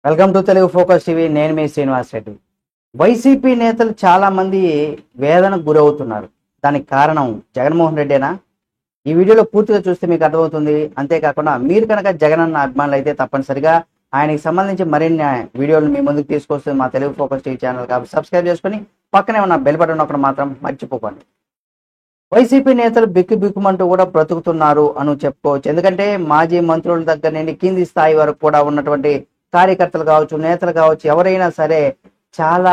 Welcome to Telugu focus TV. నేను మీ Srinivas Reddy. YCP నేతలు చాలా మంది వేదనకు గురవుతున్నారు. దానికి కారణం జగన్మోహన్ రెడ్డేనా? ఈ వీడియోలో పూర్తిగా చూస్తే మీకు అర్థమవుతుంది. అంతేకాకుండా మీరు కనుక జగన్ అన్న అభిమానులు అయితే తప్పనిసరిగా ఆయనకి సంబంధించి మరిన్ని వీడియోలు మీ ముందుకు తీసుకొస్తుంది మా తెలుగు ఫోకస్ టీవీ ఛానల్. కాబట్టి సబ్స్క్రైబ్ చేసుకుని పక్కనే ఉన్న బెల్ బటన్ నొక్కడం మాత్రం మర్చిపోకండి. వైసీపీ నేతలు బిక్కుమంటూ కూడా బ్రతుకుతున్నారు అని చెప్పుకోవచ్చు. ఎందుకంటే మాజీ మంత్రుల దగ్గర నుండి కింది స్థాయి వరకు కూడా ఉన్నటువంటి కార్యకర్తలు కావచ్చు, నేతలు కావచ్చు, ఎవరైనా సరే చాలా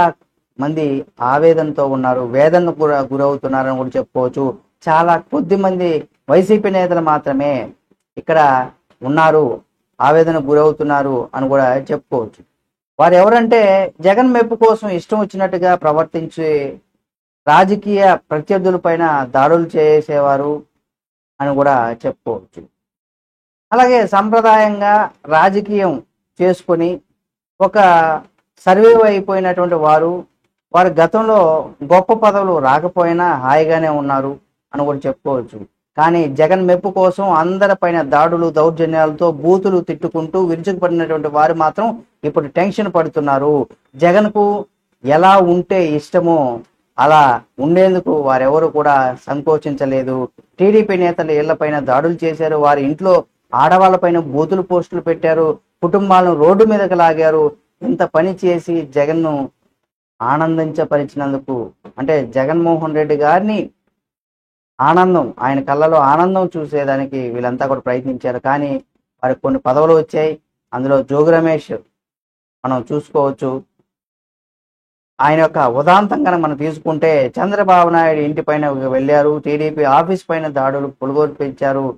మంది ఆవేదనతో ఉన్నారు, వేదనకు గురవుతున్నారని కూడా చెప్పుకోవచ్చు. చాలా కొద్ది మంది వైసీపీ నేతలు మాత్రమే ఇక్కడ ఉన్నారు, ఆవేదనకు గురవుతున్నారు అని కూడా చెప్పుకోవచ్చు. వారు ఎవరంటే జగన్ మెప్పు కోసం ఇష్టం వచ్చినట్టుగా ప్రవర్తించి రాజకీయ ప్రత్యర్థుల పైన దాడులు చేసేవారు అని కూడా చెప్పుకోవచ్చు. అలాగే సంప్రదాయంగా రాజకీయం చేసుకొని ఒక సర్వైవ్ అయిపోయినటువంటి వారు గతంలో గొప్ప పదవులు రాకపోయినా హాయిగానే ఉన్నారు అని కూడా చెప్పుకోవచ్చు. కానీ జగన్ మెప్పు కోసం అందరిపైన దాడులు, దౌర్జన్యాలతో బూతులు తిట్టుకుంటూ విరుచుకుపడినటువంటి వారు మాత్రం ఇప్పుడు టెన్షన్ పడుతున్నారు. జగన్కు ఎలా ఉంటే ఇష్టమో అలా ఉండేందుకు వారెవరు కూడా సంకోచించలేదు. టీడీపీ నేతలు ఇళ్లపైన దాడులు చేశారు, వారి ఇంట్లో ఆడవాళ్ళపైన బూతులు పోస్టులు పెట్టారు, కుటుంబాలను రోడ్డు మీదకి లాగారు. ఇంత పని చేసి జగన్ను ఆనందించపరిచినందుకు, అంటే జగన్మోహన్ రెడ్డి గారిని ఆనందం, ఆయన కళ్ళలో ఆనందం చూసేదానికి వీళ్ళంతా కూడా ప్రయత్నించారు. కానీ వారికి కొన్ని పదవులు వచ్చాయి. అందులో జోగి రమేష్ మనం చూసుకోవచ్చు. ఆయన యొక్క ఉదాంతం కనుక మనం తీసుకుంటే చంద్రబాబు నాయుడు ఇంటి పైన వెళ్ళారు, టీడీపీ ఆఫీస్ పైన దాడులు పొలుగోలు పెంచారు,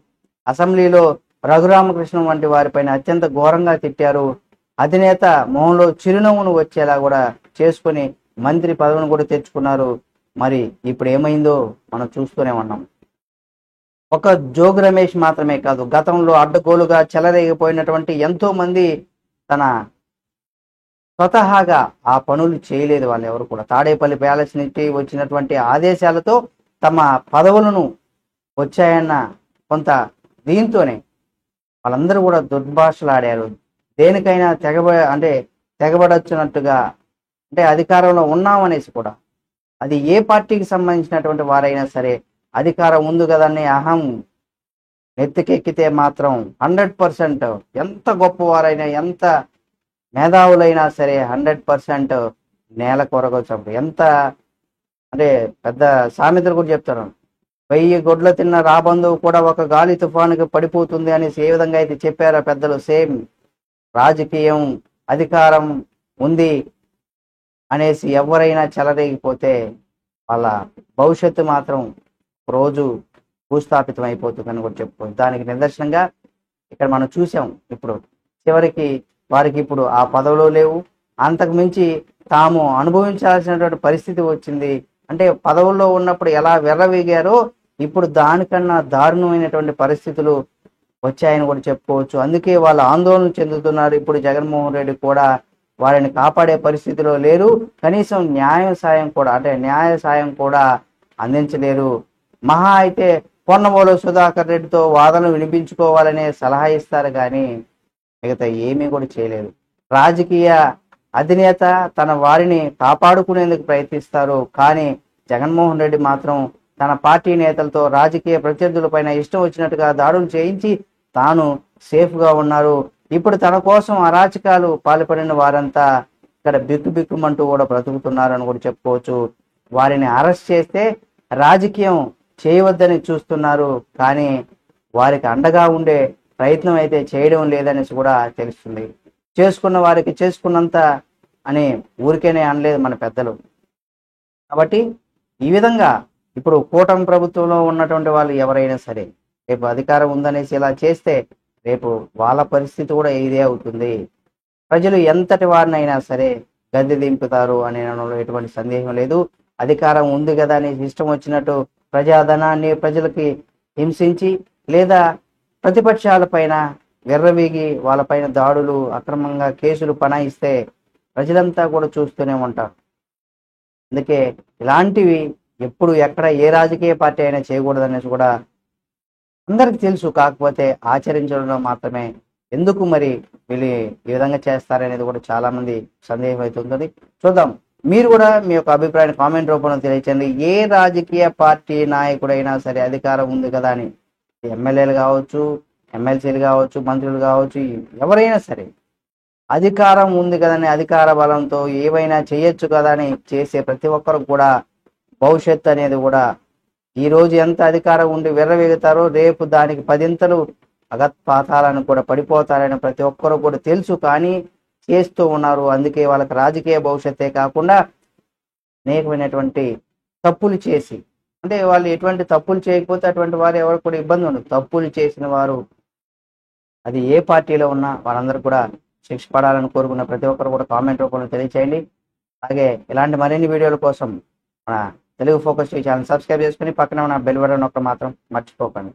అసెంబ్లీలో రఘురామకృష్ణ వంటి వారిపైన అత్యంత ఘోరంగా తిట్టారు, అధినేత మొహంలో చిరునవ్వును వచ్చేలా కూడా చేసుకుని మంత్రి పదవిని కూడా తెచ్చుకున్నారు. మరి ఇప్పుడు ఏమైందో మనం చూస్తూనే ఉన్నాం. ఒక జోగి రమేష్ మాత్రమే కాదు, గతంలో అడ్డగోలుగా చెలరేగిపోయినటువంటి ఎంతో మంది తన స్వతహాగా ఆ పనులు చేయలేదు. వాళ్ళు ఎవరు కూడా తాడేపల్లి ప్యాలెస్ నుంచి వచ్చినటువంటి ఆదేశాలతో తమ పదవులను వచ్చాయన్న కొంత దీంతోనే వాళ్ళందరూ కూడా దుర్భాషలాడారు. దేనికైనా తెగబడొచ్చినట్టుగా, అంటే అధికారంలో ఉన్నామనేసి కూడా. అది ఏ పార్టీకి సంబంధించినటువంటి వారైనా సరే అధికారం ఉంది కదని అహం నెత్తికెక్కితే మాత్రం 100% ఎంత గొప్పవారైనా, ఎంత మేధావులైనా సరే 100% నేల కొరగొచ్చు. ఎంత అంటే పెద్ద సామెతలు కూడా చెప్తారు, 1000 గొడ్ల తిన్న రాబందువు కూడా ఒక గాలి తుఫానుకి పడిపోతుంది అనేసి ఏ విధంగా అయితే చెప్పారో పెద్దలు, సేమ్ రాజకీయం అధికారం ఉంది అనేసి ఎవరైనా చెలరేగిపోతే వాళ్ళ భవిష్యత్తు మాత్రం రోజు భూస్థాపితం అయిపోతుందని కూడా చెప్పుకోవచ్చు. దానికి నిదర్శనంగా ఇక్కడ మనం చూసాం. ఇప్పుడు చివరికి వారికి ఇప్పుడు ఆ పదవులు లేవు, అంతకు మించి తాము అనుభవించాల్సినటువంటి పరిస్థితి వచ్చింది. అంటే పదవుల్లో ఉన్నప్పుడు ఎలా వెర్రవీగారో ఇప్పుడు దానికన్నా దారుణమైనటువంటి పరిస్థితులు వచ్చాయని కూడా చెప్పుకోవచ్చు. అందుకే వాళ్ళు ఆందోళన చెందుతున్నారు. ఇప్పుడు జగన్మోహన్ రెడ్డి కూడా వారిని కాపాడే పరిస్థితిలో లేరు. కనీసం న్యాయ సాయం కూడా అందించలేరు. మహా అయితే పొన్నబోలు సుధాకర్ రెడ్డితో వాదనలు వినిపించుకోవాలనే సలహా ఇస్తారు, కానీ మిగతా ఏమీ కూడా చేయలేదు. రాజకీయ అధినేత తన వారిని కాపాడుకునేందుకు ప్రయత్నిస్తారు, కానీ జగన్మోహన్ రెడ్డి మాత్రం తన పార్టీ నేతలతో రాజకీయ ప్రత్యర్థులపైన ఇష్టం వచ్చినట్టుగా దాడులు చేయించి తాను సేఫ్గా ఉన్నారు. ఇప్పుడు తన కోసం అరాచకాలు పాల్పడిన వారంతా ఇక్కడ బిక్కుమంటూ కూడా బ్రతుకుతున్నారని కూడా చెప్పుకోవచ్చు. వారిని అరెస్ట్ చేస్తే రాజకీయం చేయవద్దని చూస్తున్నారు, కానీ వారికి అండగా ఉండే ప్రయత్నం అయితే చేయడం లేదనేసి కూడా తెలుస్తుంది. చేసుకున్న వారికి చేసుకున్నంత అని ఊరికేనే అనలేదు మన పెద్దలు. కాబట్టి ఈ విధంగా ఇప్పుడు కూటమి ప్రభుత్వంలో ఉన్నటువంటి వాళ్ళు ఎవరైనా సరే రేపు అధికారం ఉందనేసి ఇలా చేస్తే రేపు వాళ్ళ పరిస్థితి కూడా ఇదే అవుతుంది. ప్రజలు ఎంతటి వారినైనా సరే గద్దె దింపుతారు అనే ఎటువంటి సందేహం లేదు. అధికారం ఉంది కదా అని ఇష్టం వచ్చినట్టు ప్రజాధనాన్ని ప్రజలకి హింసించి లేదా ప్రతిపక్షాల పైన వెర్రవీగి వాళ్ళపైన దాడులు, అక్రమంగా కేసులు పనాయిస్తే ప్రజలంతా కూడా చూస్తూనే ఉంటారు. అందుకే ఇలాంటివి ఎప్పుడు ఎక్కడ ఏ రాజకీయ పార్టీ అయినా చేయకూడదనేసి కూడా అందరికి తెలుసు. కాకపోతే ఆచరించడంలో మాత్రమే ఎందుకు మరి వీళ్ళు ఈ విధంగా చేస్తారనేది కూడా చాలా మంది సందేహం అవుతుంది. చూద్దాం. మీరు కూడా మీ యొక్క అభిప్రాయాన్ని కామెంట్ రూపంలో తెలియచేయండి. ఏ రాజకీయ పార్టీ నాయకుడైనా సరే అధికారం ఉంది కదా అని, ఎమ్మెల్యేలు కావచ్చు, ఎమ్మెల్సీలు కావచ్చు, మంత్రులు కావచ్చు, ఎవరైనా సరే అధికారం ఉంది కదని అధికార బలంతో ఏవైనా చేయొచ్చు కదా అని చేసే ప్రతి ఒక్కరు కూడా భవిష్యత్తు అనేది కూడా ఈ రోజు ఎంత అధికారం ఉండి విర్రవీగుతారో రేపు దానికి పదింతలు అగత్పాతాలను కూడా పడిపోతారని ప్రతి ఒక్కరు కూడా తెలుసు, కానీ చేస్తూ ఉన్నారు. అందుకే వాళ్ళకి రాజకీయ భవిష్యత్తే కాకుండా అనేకమైనటువంటి తప్పులు చేసి, అంటే వాళ్ళు ఎటువంటి తప్పులు చేయకపోతే అటువంటి వారు ఎవరు కూడా ఇబ్బంది ఉండదు. తప్పులు చేసిన వారు అది ఏ పార్టీలో ఉన్నా వాళ్ళందరూ కూడా శిక్ష పడాలని కోరుకున్న ప్రతి ఒక్కరు కూడా కామెంట్ రూపంలో తెలియచేయండి. అలాగే ఇలాంటి మరిన్ని వీడియోల కోసం మన Telugu focus TV channel subscribe చేసుకుని పక్కన ఉన్న బెల్ బటన్ నొక్కడం మాత్రం మర్చిపోకండి.